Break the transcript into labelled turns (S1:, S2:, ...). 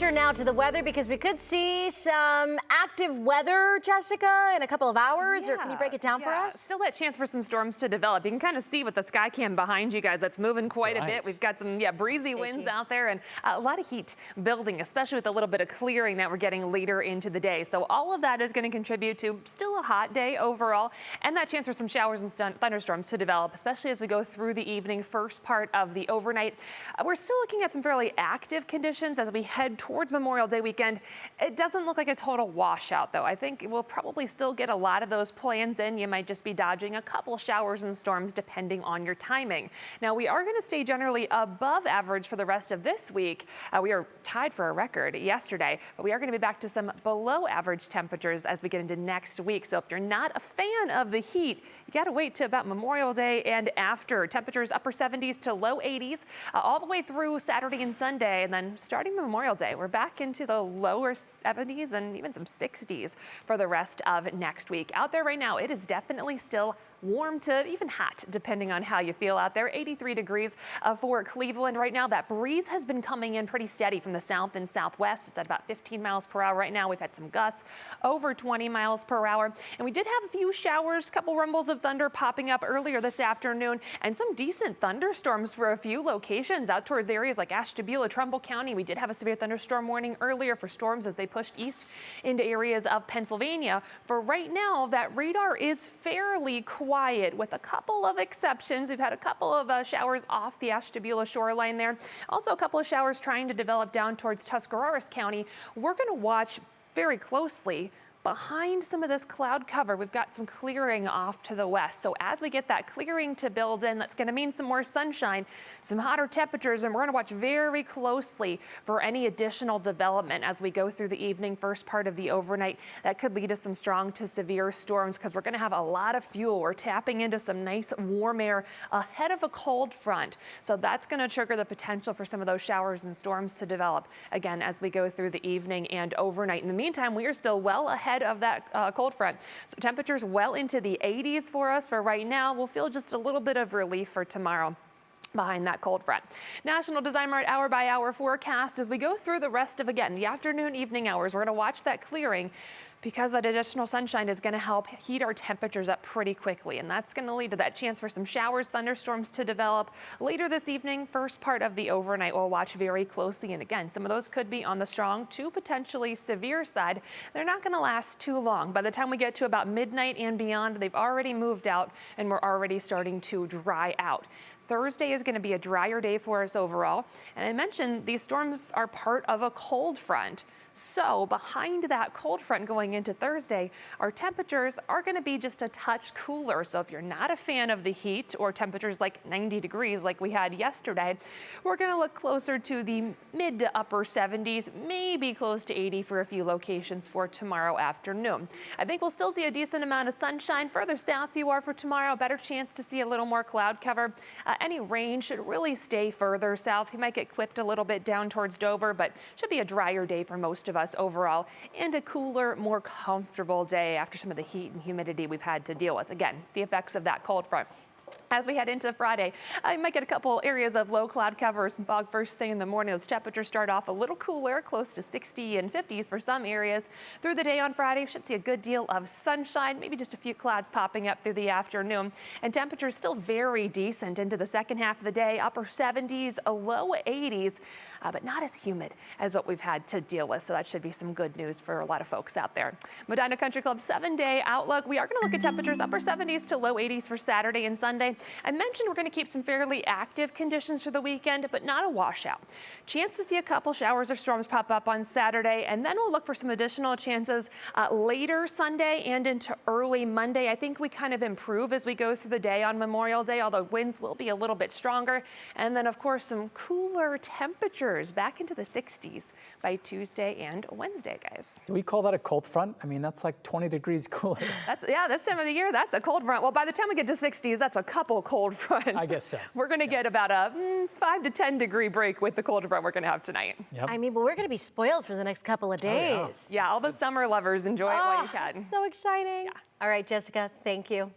S1: closer now to the weather because we could see some active weather, Jessica, in a couple of hours. Or can you break it down for us?
S2: Still that chance for some storms to develop. You can kind of see with the sky cam behind you guys. That's moving quite a bit. We've got some breezy winds out there and a lot of heat building, especially with a little bit of clearing that we're getting later into the day. So all of that is going to contribute to still a hot day overall, and that chance for some showers and thunderstorms to develop, especially as we go through the evening, first part of the overnight. We're still looking at some fairly active conditions as we head towards Memorial Day weekend. It doesn't look like a total washout, though. I think we'll probably still get a lot of those plans in. You might just be dodging a couple showers and storms depending on your timing. Now, we are going to stay generally above average for the rest of this week. We are tied for a record yesterday, but we are going to be back to some below average temperatures as we get into next week. So if you're not a fan of the heat, you got to wait to about Memorial Day and after. Temperatures upper 70s to low 80s all the way through Saturday and Sunday, and then starting Memorial Day, we're back into the lower 70s and even some 60s for the rest of next week. Out there right now, it is definitely still warm to even hot, depending on how you feel out there. 83 degrees for Cleveland right now. That breeze has been coming in pretty steady from the south and southwest. It's at about 15 miles per hour right now. We've had some gusts over 20 miles per hour. And we did have a few showers, couple rumbles of thunder popping up earlier this afternoon, and some decent thunderstorms for a few locations out towards areas like Ashtabula, Trumbull County. We did have a severe thunderstorm warning earlier for storms as they pushed east into areas of Pennsylvania. For right now, that radar is fairly quiet with a couple of exceptions. We've had a couple of showers off the Ashtabula shoreline there. Also a couple of showers trying to develop down towards Tuscarawas County. We're going to watch very closely behind some of this cloud cover. We've got some clearing off to the west. So as we get that clearing to build in, that's going to mean some more sunshine, some hotter temperatures, and we're going to watch very closely for any additional development as we go through the evening, first part of the overnight. That could lead to some strong to severe storms because we're going to have a lot of fuel. We're tapping into some nice warm air ahead of a cold front. So that's going to trigger the potential for some of those showers and storms to develop again as we go through the evening and overnight. In the meantime, we are still well ahead of that cold front. So temperatures well into the 80s for us for right now. We'll feel just a little bit of relief for tomorrow behind that cold front. National Design Mart hour by hour forecast as we go through the rest of, again, the afternoon, evening hours. We're going to watch that clearing because that additional sunshine is going to help heat our temperatures up pretty quickly. And that's going to lead to that chance for some showers, thunderstorms to develop later this evening. First part of the overnight, we'll watch very closely. And again, some of those could be on the strong to potentially severe side. They're not going to last too long. By the time we get to about midnight and beyond, they've already moved out and we're already starting to dry out. Thursday is going to be a drier day for us overall. And I mentioned these storms are part of a cold front. So behind that cold front going into Thursday, our temperatures are going to be just a touch cooler. So if you're not a fan of the heat or temperatures like 90 degrees like we had yesterday, we're going to look closer to the mid to upper 70s, maybe close to 80 for a few locations for tomorrow afternoon. I think we'll still see a decent amount of sunshine. Further south you are for tomorrow, better chance to see a little more cloud cover. Any rain should really stay further south. You might get clipped a little bit down towards Dover, but should be a drier day for most of us overall and a cooler, more comfortable day after some of the heat and humidity we've had to deal with. Again, the effects of that cold front. As we head into Friday, I might get a couple areas of low cloud cover, some fog first thing in the morning. Those temperatures start off a little cooler, close to 60 and 50s for some areas. Through the day on Friday, we should see a good deal of sunshine, maybe just a few clouds popping up through the afternoon. And temperatures still very decent into the second half of the day, upper 70s, low 80s, but not as humid as what we've had to deal with. So that should be some good news for a lot of folks out there. Medina Country Club 7-day outlook. We are going to look at temperatures upper 70s to low 80s for Saturday and Sunday. I mentioned we're going to keep some fairly active conditions for the weekend, but not a washout. Chance to see a couple showers or storms pop up on Saturday, and then we'll look for some additional chances later Sunday and into early Monday. I think we kind of improve as we go through the day on Memorial Day, although winds will be a little bit stronger. And then, of course, some cooler temperatures back into the 60s by Tuesday and Wednesday, guys.
S3: Do we call that a cold front? I mean, that's like 20 degrees cooler.
S2: Yeah, this time of the year, that's a cold front. Well, by the time we get to 60s, that's a couple cold fronts.
S3: I guess so.
S2: We're going to get about a 5 to 10 degree break with the cold front we're going to have tonight.
S3: Yep.
S1: I mean, but we're going to be spoiled for the next couple of days.
S2: Yeah, all the summer lovers enjoy it while you can.
S1: So exciting.
S2: Yeah.
S1: All right, Jessica, thank you.